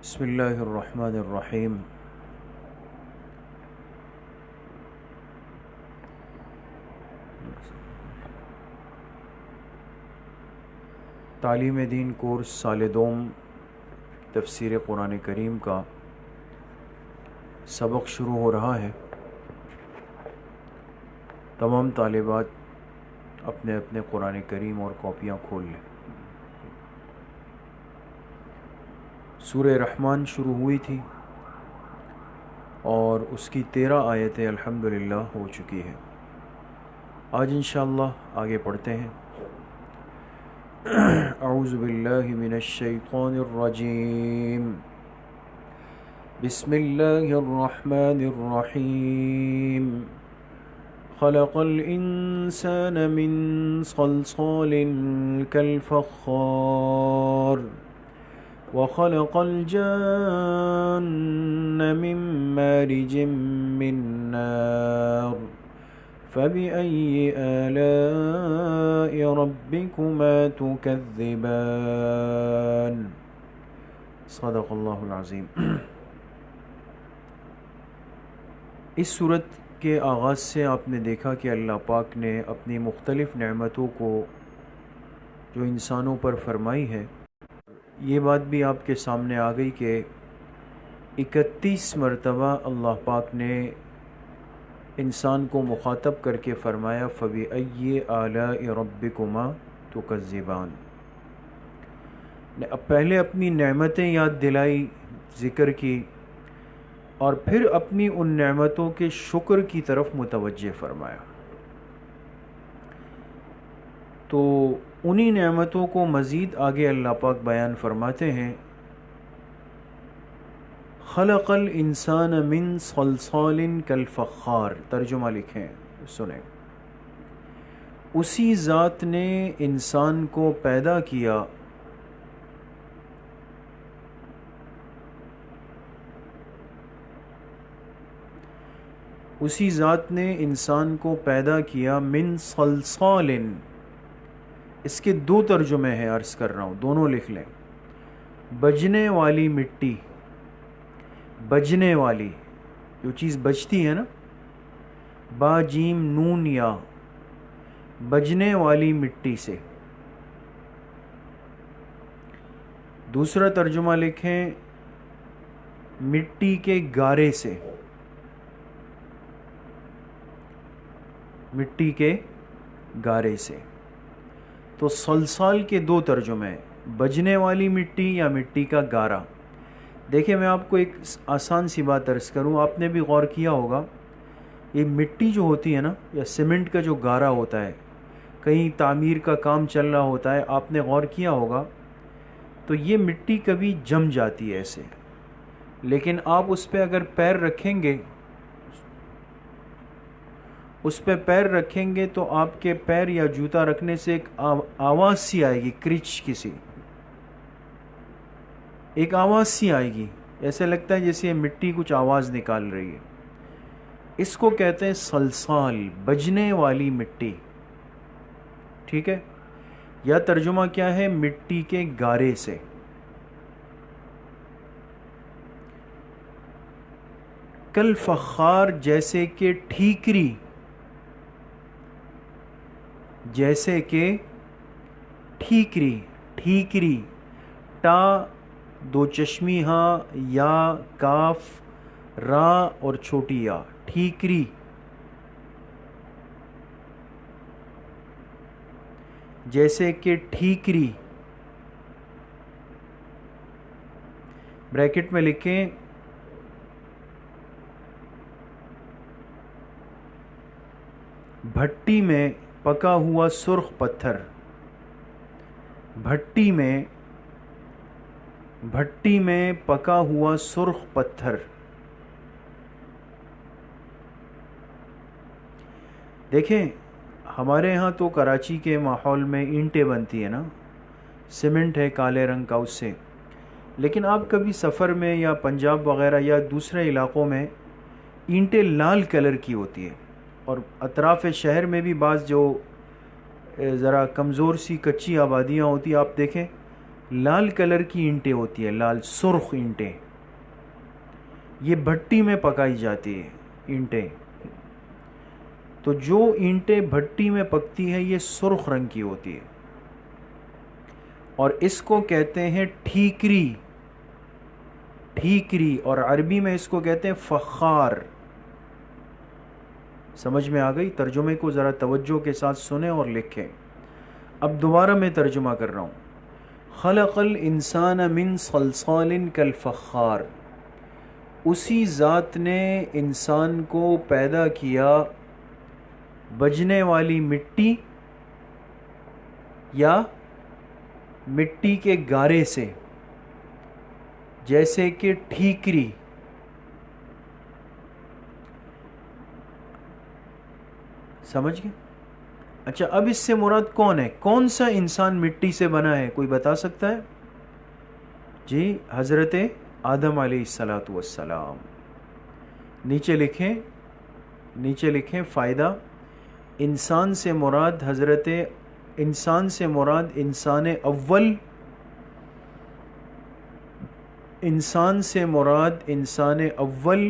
بسم اللہ الرحمن الرحیم۔ تعلیم دین کورس سال دوم تفسیر قرآن کریم کا سبق شروع ہو رہا ہے۔ تمام طالبات اپنے اپنے قرآن کریم اور کاپیاں کھول لیں۔ سورہ رحمان شروع ہوئی تھی اور اس کی 13 آیتیں الحمدللہ ہو چکی ہیں۔ آج انشاءاللہ آگے پڑھتے ہیں۔ اعوذ باللہ من الشیطان الرجیم، بسم اللہ الرحمن الرحیم۔ خلق الانسان من صلصال كالفخار وخلق الجان من مارج من نار فبأي آلاء ربكما تكذبان۔ صدق اللہ العظیم۔ اس صورت کے آغاز سے آپ نے دیکھا کہ اللہ پاک نے اپنی مختلف نعمتوں کو جو انسانوں پر فرمائی ہے، یہ بات بھی آپ کے سامنے آ گئی کہ 31 مرتبہ اللہ پاک نے انسان کو مخاطب کر کے فرمایا فَبِأَيِّ آلَاءِ رَبِّكُمَا تُكَذِّبَانِ۔ اب پہلے اپنی نعمتیں یاد دلائی، ذکر کی، اور پھر اپنی ان نعمتوں کے شکر کی طرف متوجہ فرمایا۔ تو انہی نعمتوں کو مزید آگے اللہ پاک بیان فرماتے ہیں۔ خلق الانسان من صلصال کالفخار، ترجمہ لکھیں، سنیں۔ اسی ذات نے انسان کو پیدا کیا اسی ذات نے انسان کو پیدا کیا من صلصال، اس کے دو ترجمے ہیں، عرض کر رہا ہوں، دونوں لکھ لیں۔ بجنے والی مٹی، بجنے والی جو چیز بجتی ہے نا، با جیم نون یا، بجنے والی مٹی سے۔ دوسرا ترجمہ لکھیں مٹی کے گارے سے، مٹی کے گارے سے۔ تو صلصال کے دو ترجمے ہیں، بجنے والی مٹی یا مٹی کا گارا۔ دیکھیں میں آپ کو ایک آسان سی بات عرض کروں، آپ نے بھی غور کیا ہوگا، یہ مٹی جو ہوتی ہے نا، یا سیمنٹ کا جو گارا ہوتا ہے، کہیں تعمیر کا کام چل رہا ہوتا ہے، آپ نے غور کیا ہوگا تو یہ مٹی کبھی جم جاتی ہے ایسے، لیکن آپ اس پہ اگر پیر رکھیں گے، اس پہ پیر رکھیں گے تو آپ کے پیر یا جوتا رکھنے سے ایک آواز سی آئے گی، کرچ کسی، ایک آواز سی آئے گی، ایسے لگتا ہے جیسے یہ مٹی کچھ آواز نکال رہی ہے۔ اس کو کہتے ہیں صلصال، بجنے والی مٹی، ٹھیک ہے؟ یا ترجمہ کیا ہے؟ مٹی کے گارے سے۔ کل فخار، جیسے کہ ٹھیکری، جیسے کہ ٹھیکری، ٹھیکری، ٹا دو چشمی ہاں، یا کاف را اور چھوٹی یا، ٹھیکری۔ جیسے کہ ٹھیکری، بریکٹ میں لکھیں بھٹی میں پکا ہوا سرخ پتھر، بھٹی میں پکا ہوا سرخ پتھر۔ دیکھیں ہمارے ہاں تو کراچی کے ماحول میں اینٹیں بنتی ہیں نا، سیمنٹ ہے کالے رنگ کا اس سے، لیکن آپ کبھی سفر میں یا پنجاب وغیرہ یا دوسرے علاقوں میں اینٹیں لال کلر کی ہوتی ہے، اور اطراف شہر میں بھی بعض جو ذرا کمزور سی کچی آبادیاں ہوتی، آپ دیکھیں لال کلر کی اینٹیں ہوتی ہیں، لال سرخ اینٹیں، یہ بھٹی میں پکائی جاتی ہے اینٹیں. تو جو اینٹیں بھٹی میں پکتی ہیں یہ سرخ رنگ کی ہوتی ہے، اور اس کو کہتے ہیں ٹھیکری. ٹھیکری، اور عربی میں اس کو کہتے ہیں فخار. سمجھ میں آ گئی؟ ترجمے کو ذرا توجہ کے ساتھ سنیں اور لکھیں. اب دوبارہ میں ترجمہ کر رہا ہوں. خلق الانسان من صلصال کالفخار، اسی ذات نے انسان کو پیدا کیا بجنے والی مٹی یا مٹی کے گارے سے، جیسے کہ ٹھیکری. سمجھ گئے؟ اچھا، اب اس سے مراد کون ہے؟ کون سا انسان مٹی سے بنا ہے؟ کوئی بتا سکتا ہے؟ جی، حضرت آدم علیہ الصلاۃ والسلام. نیچے لکھیں فائدہ. انسان سے مراد انسان اول، انسان سے مراد انسان اول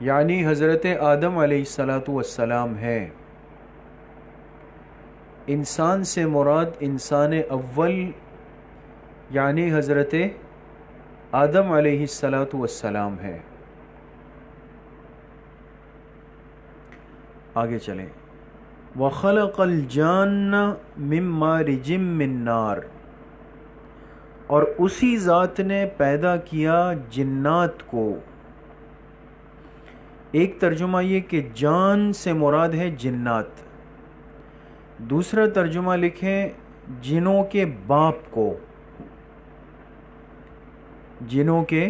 یعنی حضرت آدم علیہ الصلاۃ والسلام ہے. انسان سے مراد انسان اول یعنی حضرت آدم علیہ الصلاۃ والسلام ہے. آگے چلیں. وَخَلَقَ الْجَانَّ مِن مَّارِجٍ مِّن نَّارٍ، اور اسی ذات نے پیدا کیا جنات کو. ایک ترجمہ یہ کہ جان سے مراد ہے جنات. دوسرا ترجمہ لکھیں جنوں کے باپ کو. جنوں کے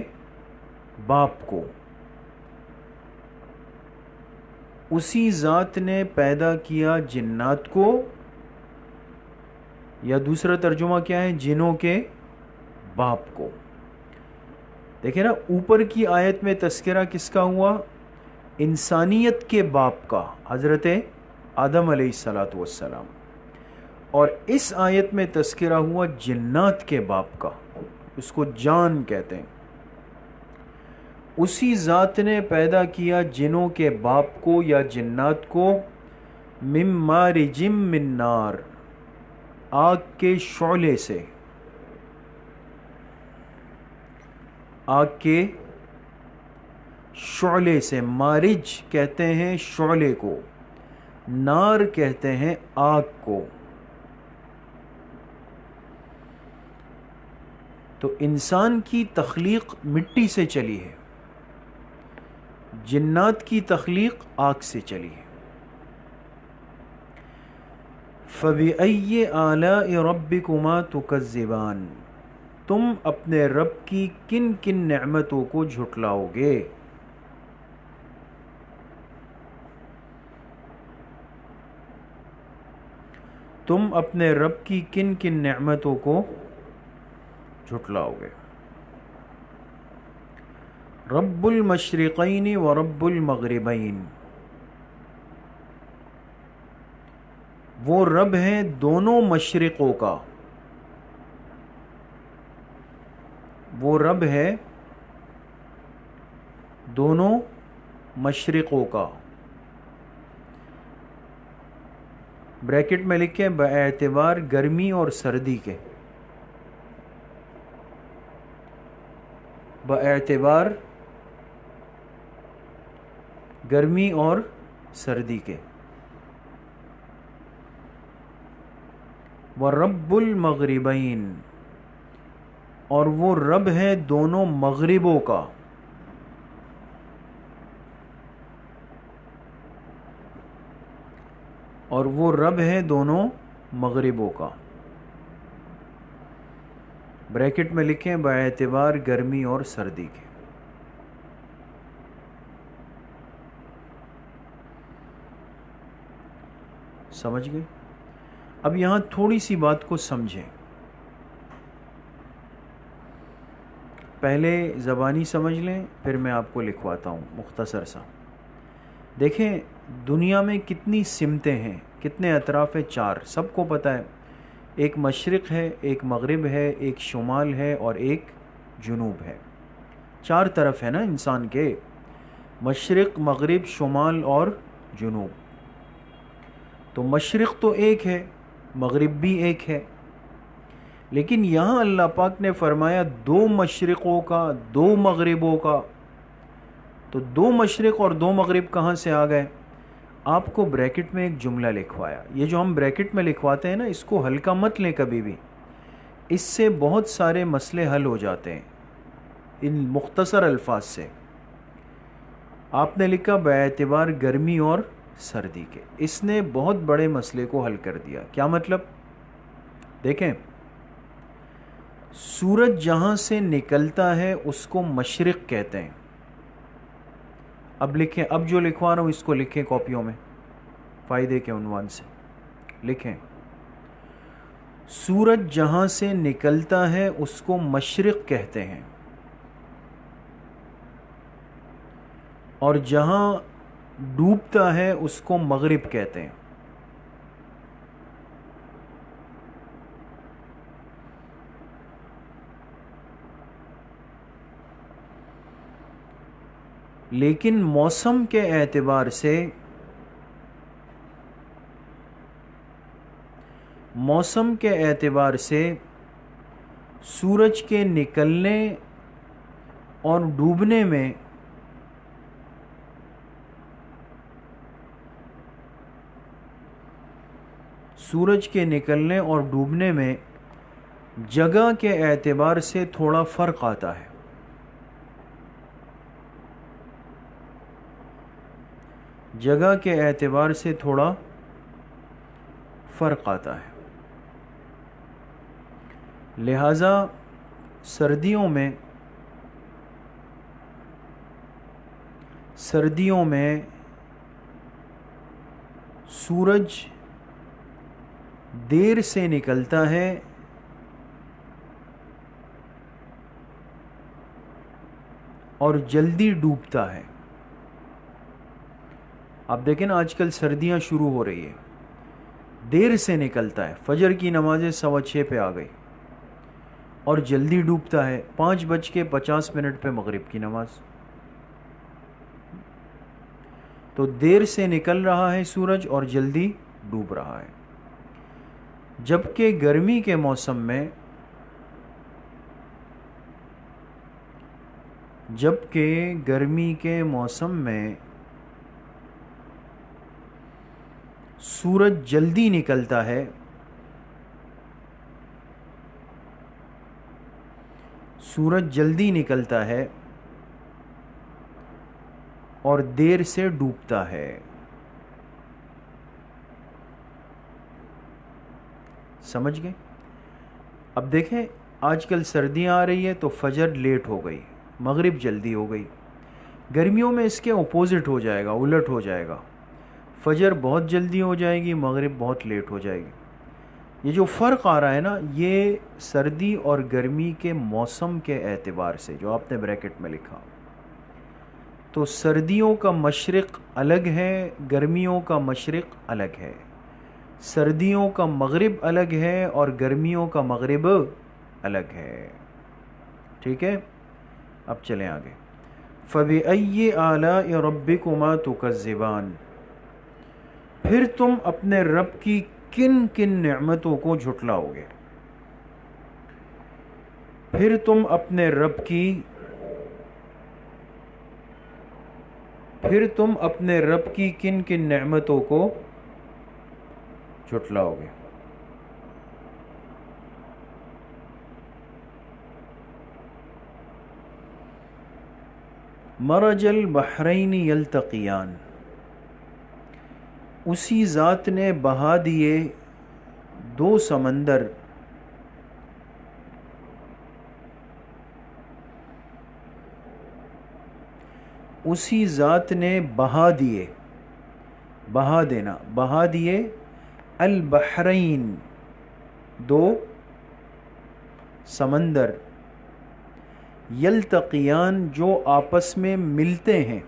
باپ کو. اسی ذات نے پیدا کیا جنات کو، یا دوسرا ترجمہ کیا ہے؟ جنوں کے باپ کو. دیکھیں نا، اوپر کی آیت میں تذکرہ کس کا ہوا؟ انسانیت کے باپ کا، حضرت آدم علیہ الصلاۃ والسلام. اور اس آیت میں تذکرہ ہوا جنات کے باپ کا، اس کو جان کہتے ہیں. اسی ذات نے پیدا کیا جنوں کے باپ کو یا جنات کو من مارج من نار، آگ کے شعلے سے. آگ کے شعلے سے. مارج کہتے ہیں شعلے کو، نار کہتے ہیں آگ کو. تو انسان کی تخلیق مٹی سے چلی ہے، جنات کی تخلیق آگ سے چلی ہے. فَبِأَيِّ آلَاءِ رَبِّكُمَا تُكَذِّبَانِ، تم اپنے رب کی کن کن نعمتوں کو جھٹلاؤ گے؟ تم اپنے رب کی کن کن نعمتوں کو جھٹلاؤ گے؟ رب المشرقین و رب المغربین، وہ رب ہیں دونوں مشرقوں کا. وہ رب ہے دونوں مشرقوں کا. بریکٹ میں لکھیں باعتبار گرمی اور سردی کے. باعتبار گرمی اور سردی کے. وَرَبُّ الْمَغْرِبَيْنِ، اور وہ رب ہے دونوں مغربوں کا. اور وہ رب ہے دونوں مغربوں کا. بریکٹ میں لکھیں باعتبار گرمی اور سردی کے. سمجھ گئے؟ اب یہاں تھوڑی سی بات کو سمجھیں. پہلے زبانی سمجھ لیں، پھر میں آپ کو لکھواتا ہوں مختصر سا. دیکھیں دنیا میں کتنی سمتیں ہیں، کتنے اطراف ہیں؟ 4. سب کو پتہ ہے ایک مشرق ہے، ایک مغرب ہے، ایک شمال ہے اور ایک جنوب ہے. 4 طرف ہے نا انسان کے، مشرق، مغرب، شمال اور جنوب. تو مشرق تو ایک ہے، مغرب بھی ایک ہے، لیکن یہاں اللہ پاک نے فرمایا 2 مشرقوں کا، 2 مغربوں کا. تو 2 مشرق اور 2 مغرب کہاں سے آ گئے؟ آپ کو بریکٹ میں ایک جملہ لکھوایا. یہ جو ہم بریکٹ میں لکھواتے ہیں نا، اس کو ہلکا مت لیں کبھی بھی، اس سے بہت سارے مسئلے حل ہو جاتے ہیں ان مختصر الفاظ سے. آپ نے لکھا باعتبار گرمی اور سردی کے، اس نے بہت بڑے مسئلے کو حل کر دیا. کیا مطلب؟ دیکھیں، سورج جہاں سے نکلتا ہے اس کو مشرق کہتے ہیں. اب لکھیں، اب جو لکھوا رہا ہوں اس کو لکھیں کاپیوں میں، فائدے کے عنوان سے لکھیں. سورج جہاں سے نکلتا ہے اس کو مشرق کہتے ہیں، اور جہاں ڈوبتا ہے اس کو مغرب کہتے ہیں. لیکن موسم کے اعتبار سے سورج کے نکلنے اور ڈوبنے میں جگہ کے اعتبار سے تھوڑا فرق آتا ہے. جگہ کے اعتبار سے تھوڑا فرق آتا ہے. لہذا سردیوں میں سورج دیر سے نکلتا ہے اور جلدی ڈوبتا ہے. آپ دیکھیں نا، آج کل سردیاں شروع ہو رہی ہے، دیر سے نکلتا ہے، فجر کی نمازیں 6:15 پہ آ گئی اور جلدی ڈوبتا ہے 5:50 پہ مغرب کی نماز. تو دیر سے نکل رہا ہے سورج اور جلدی ڈوب رہا ہے. جبکہ گرمی کے موسم میں سورج جلدی نکلتا ہے اور دیر سے ڈوبتا ہے. سمجھ گئے؟ اب دیکھیں، آج کل سردیاں آ رہی ہے تو فجر لیٹ ہو گئی، مغرب جلدی ہو گئی. گرمیوں میں اس کے اپوزٹ ہو جائے گا، الٹ ہو جائے گا، فجر بہت جلدی ہو جائے گی، مغرب بہت لیٹ ہو جائے گی. یہ جو فرق آ رہا ہے نا، یہ سردی اور گرمی کے موسم کے اعتبار سے، جو آپ نے بریکٹ میں لکھا. تو سردیوں کا مشرق الگ ہے، گرمیوں کا مشرق الگ ہے. سردیوں کا مغرب الگ ہے اور گرمیوں کا مغرب الگ ہے. ٹھیک ہے، اب چلیں آگے. فَبِأَيِّ آلَاءِ رَبِّكُمَا تُكَذِّبَانِ، پھر تم اپنے رب کی کن کن نعمتوں کو جھٹلاؤ گے. پھر تم اپنے رب کی کن کن نعمتوں کو جھٹلاؤ گے. مرج البحرین یلتقیان، اسی ذات نے بہا دیے 2 سمندر اسی ذات نے بہا دیے البحرین 2 سمندر، یلتقیان جو آپس میں ملتے ہیں.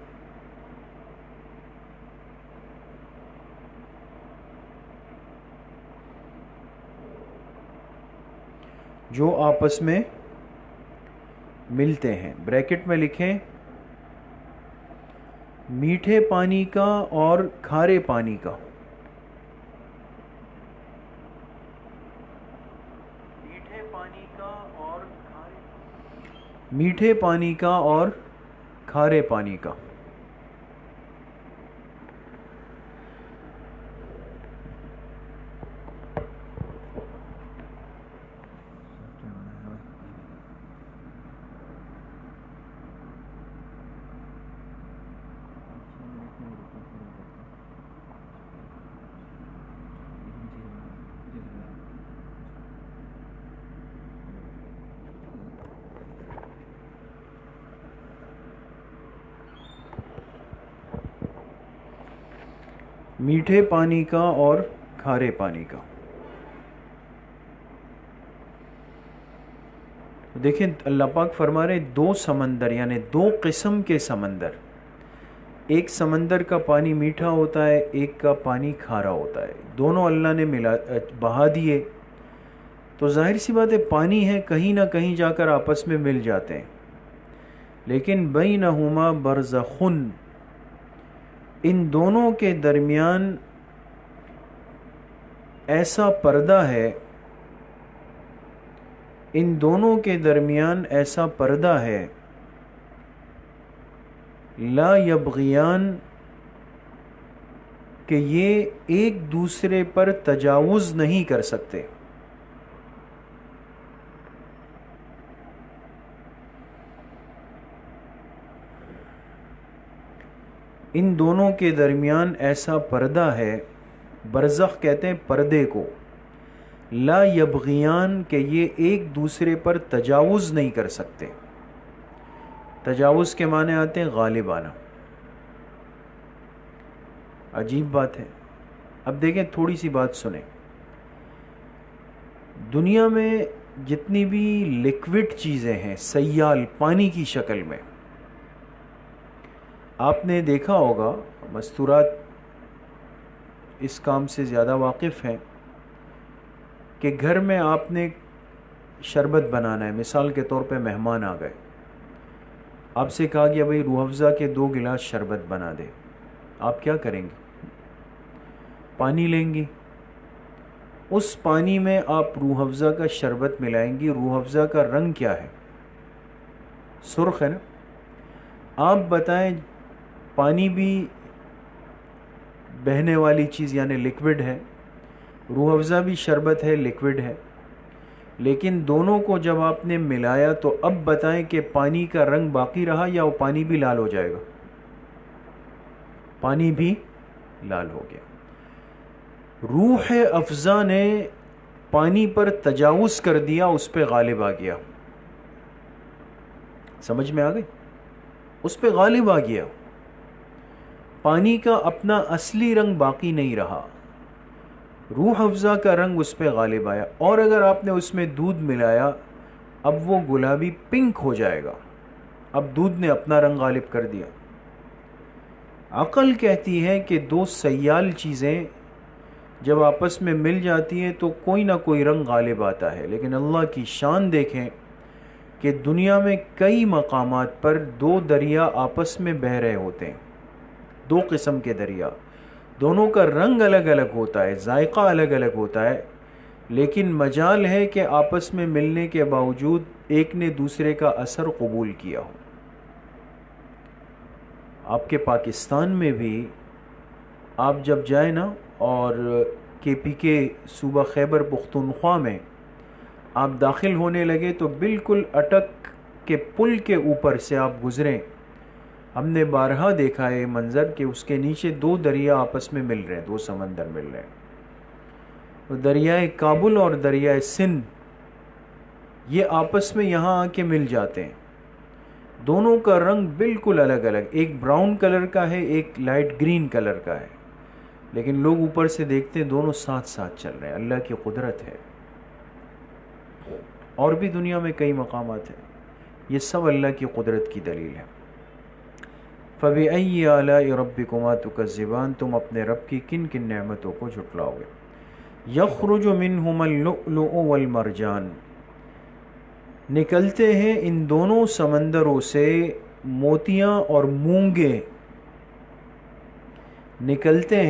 جو آپس میں ملتے ہیں. بریکٹ میں لکھیں میٹھے پانی کا اور کھارے پانی کا. میٹھے پانی کا اور کھارے پانی کا. میٹھے پانی کا اور کھارے پانی کا. دیکھیں اللہ پاک فرما رہے دو سمندر یعنی دو قسم کے سمندر. ایک سمندر کا پانی میٹھا ہوتا ہے, ایک کا پانی کھارا ہوتا ہے. دونوں اللہ نے بہا دیے تو ظاہر سی بات ہے پانی ہے, کہیں نہ کہیں جا کر آپس میں مل جاتے ہیں. لیکن بینہما برزخن, ان دونوں کے درمیان ایسا پردہ ہے, ان دونوں کے درمیان ایسا پردہ ہے لا یبغیان, کہ یہ ایک دوسرے پر تجاوز نہیں کر سکتے. ان دونوں کے درمیان ایسا پردہ ہے, برزخ کہتے ہیں پردے کو, لا یبغیان, کہ یہ ایک دوسرے پر تجاوز نہیں کر سکتے. تجاوز کے معنی آتے ہیں غالب آنا. عجیب بات ہے. اب دیکھیں تھوڑی سی بات سنیں. دنیا میں جتنی بھی لیکوڈ چیزیں ہیں, سیال پانی کی شکل میں, آپ نے دیکھا ہوگا, مستورات اس کام سے زیادہ واقف ہیں, کہ گھر میں آپ نے شربت بنانا ہے. مثال کے طور پہ مہمان آ گئے, آپ سے کہا گیا بھئی روح افزا کے 2 گلاس شربت بنا دے. آپ کیا کریں گے؟ پانی لیں گی, اس پانی میں آپ روح افزا کا شربت ملائیں گی. روح افزا کا رنگ کیا ہے؟ سرخ ہے نا. آپ بتائیں پانی بھی بہنے والی چیز یعنی لیکوڈ ہے, روح افزا بھی شربت ہے, لیکوڈ ہے, لیکن دونوں کو جب آپ نے ملایا تو اب بتائیں کہ پانی کا رنگ باقی رہا یا وہ پانی بھی لال ہو جائے گا؟ پانی بھی لال ہو گیا. روح افزا نے پانی پر تجاوز کر دیا, اس پہ غالب آ گیا. سمجھ میں آ گئی؟ اس پہ غالب آ گیا. پانی کا اپنا اصلی رنگ باقی نہیں رہا, روح افزا کا رنگ اس پہ غالب آیا. اور اگر آپ نے اس میں دودھ ملایا, اب وہ گلابی پنک ہو جائے گا. اب دودھ نے اپنا رنگ غالب کر دیا. عقل کہتی ہے کہ دو سیال چیزیں جب آپس میں مل جاتی ہیں تو کوئی نہ کوئی رنگ غالب آتا ہے. لیکن اللہ کی شان دیکھیں کہ دنیا میں کئی مقامات پر 2 دریا آپس میں بہہ رہے ہوتے ہیں, 2 قسم کے دریا. دونوں کا رنگ الگ الگ ہوتا ہے, ذائقہ الگ الگ ہوتا ہے, لیکن مجال ہے کہ آپس میں ملنے کے باوجود ایک نے دوسرے کا اثر قبول کیا ہو. آپ کے پاکستان میں بھی آپ جب جائیں نا, اور KPK صوبہ خیبر پختونخوا میں آپ داخل ہونے لگے تو بالکل اٹک کے پل کے اوپر سے آپ گزریں. ہم نے بارہا دیکھا ہے منظر کہ اس کے نیچے 2 دریا آپس میں مل رہے ہیں, 2 سمندر مل رہے ہیں. دریائے کابل اور دریائے سندھ یہ آپس میں یہاں آ کے مل جاتے ہیں. دونوں کا رنگ بالکل الگ الگ, ایک براؤن کلر کا ہے, ایک لائٹ گرین کلر کا ہے, لیکن لوگ اوپر سے دیکھتے ہیں دونوں ساتھ ساتھ چل رہے ہیں. اللہ کی قدرت ہے. اور بھی دنیا میں کئی مقامات ہیں, یہ سب اللہ کی قدرت کی دلیل ہے. فَبِأَيِّ آلَاءِ رَبِّكُمَا تُكَذِّبَانِ, تم اپنے رب کی کن کن نعمتوں کو جھٹلاؤ گے. يَخْرُجُ مِنْهُمَا اللُّؤْلُؤُ وَالْمَرْجَانُ, نکلتے ہیں ان دونوں سمندروں سے موتیاں اور مونگے، نکلتے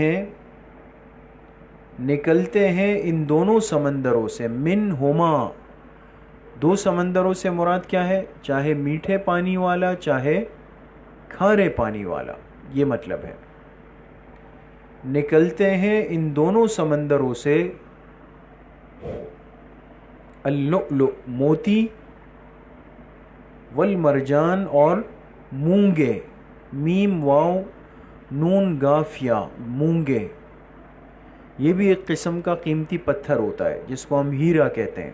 ہیں ان دونوں سمندروں سے، من ہما، دو سمندروں سے مراد کیا ہے؟ چاہے میٹھے پانی والا چاہے کھارے پانی والا، یہ مطلب ہے۔ نکلتے ہیں ان دونوں سمندروں سے اللؤلؤ موتی، والمرجان اور مونگے، میم واو نون گافیا، مونگے، یہ بھی ایک قسم کا قیمتی پتھر ہوتا ہے جس کو ہم ہیرا کہتے ہیں۔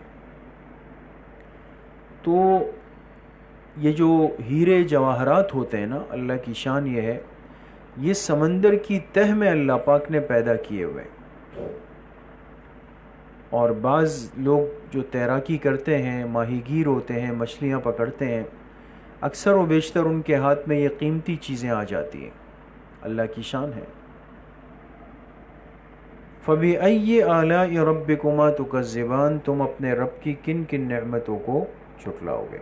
تو یہ جو ہیرے جواہرات ہوتے ہیں نا، اللہ کی شان یہ ہے، یہ سمندر کی تہ میں اللہ پاک نے پیدا کیے ہوئے، اور بعض لوگ جو تیراکی کرتے ہیں، ماہی گیر ہوتے ہیں، مچھلیاں پکڑتے ہیں، اکثر و بیشتر ان کے ہاتھ میں یہ قیمتی چیزیں آ جاتی ہیں، اللہ کی شان ہے۔ فَبِأَيِّ آلَاءِ رَبِّكُمَا تُكَذِّبَانِ، تم اپنے رب کی کن کن نعمتوں کو جھٹلاؤ گے؟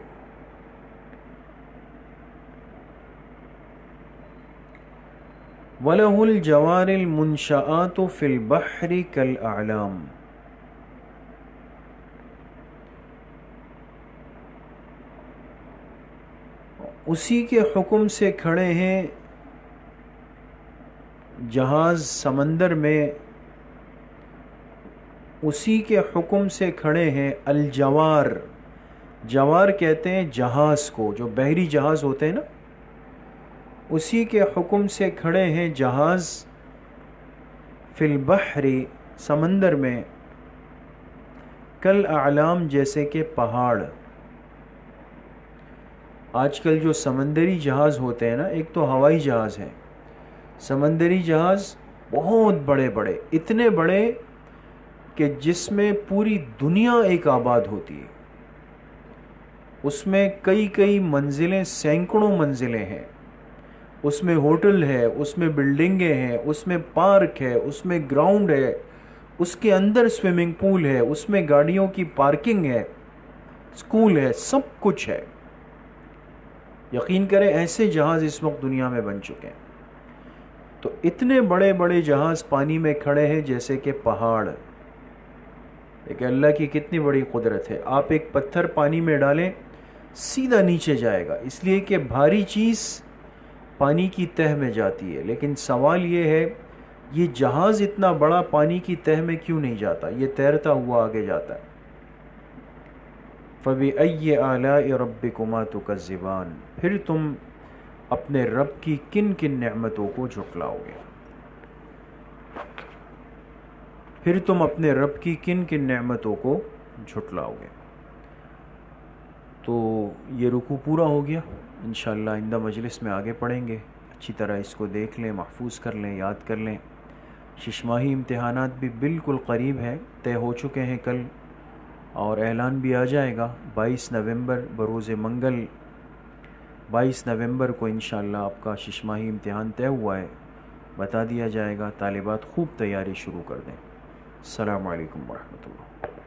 وَلَهُ الْجَوَارِ الْمُنشَآتُ فِي الْبَحْرِ كَالْأَعْلَامِ، اسی کے حکم سے کھڑے ہیں جہاز سمندر میں، اسی کے حکم سے کھڑے ہیں الجوار، جوار کہتے ہیں جہاز کو، جو بحری جہاز ہوتے ہیں نا، اسی کے حکم سے کھڑے ہیں جہاز فی البحر، سمندر میں، کل اعلام، جیسے کہ پہاڑ۔ آج کل جو سمندری جہاز ہوتے ہیں نا، ایک تو ہوائی جہاز ہے، سمندری جہاز بہت بڑے بڑے، اتنے بڑے کہ جس میں پوری دنیا ایک آباد ہوتی ہے، اس میں کئی منزلیں، سینکڑوں منزلیں ہیں، اس میں ہوٹل ہے، اس میں بلڈنگیں ہیں، اس میں پارک ہے، اس میں گراؤنڈ ہے، اس کے اندر سوئمنگ پول ہے، اس میں گاڑیوں کی پارکنگ ہے، اسکول ہے، سب کچھ ہے۔ یقین کریں ایسے جہاز اس وقت دنیا میں بن چکے ہیں۔ تو اتنے بڑے بڑے جہاز پانی میں کھڑے ہیں جیسے کہ پہاڑ۔ لیکن اللہ کی کتنی بڑی قدرت ہے، آپ ایک پتھر پانی میں ڈالیں سیدھا نیچے جائے گا، اس لیے کہ بھاری چیز پانی کی تہ میں جاتی ہے۔ لیکن سوال یہ ہے، یہ جہاز اتنا بڑا پانی کی تہ میں کیوں نہیں جاتا؟ یہ تیرتا ہوا آگے جاتا ہے۔ فَبِأَيِّ آلَاءِ رَبِّكُمَا تُكَذِّبَانِ، پھر تم اپنے رب کی کن کن نعمتوں کو جھٹلاؤ گے؟ پھر تم اپنے رب کی کن کن نعمتوں کو جھٹلاؤ گے؟ تو یہ رکوع پورا ہو گیا، انشاءاللہ آئندہ مجلس میں آگے پڑھیں گے۔ اچھی طرح اس کو دیکھ لیں، محفوظ کر لیں، یاد کر لیں۔ ششماہی امتحانات بھی بالکل قریب ہیں، طے ہو چکے ہیں کل، اور اعلان بھی آ جائے گا 22 نومبر بروز منگل، 22 نومبر کو انشاءاللہ آپ کا ششماہی امتحان طے ہوا ہے، بتا دیا جائے گا۔ طالبات خوب تیاری شروع کر دیں۔ السلام علیکم ورحمۃ اللہ۔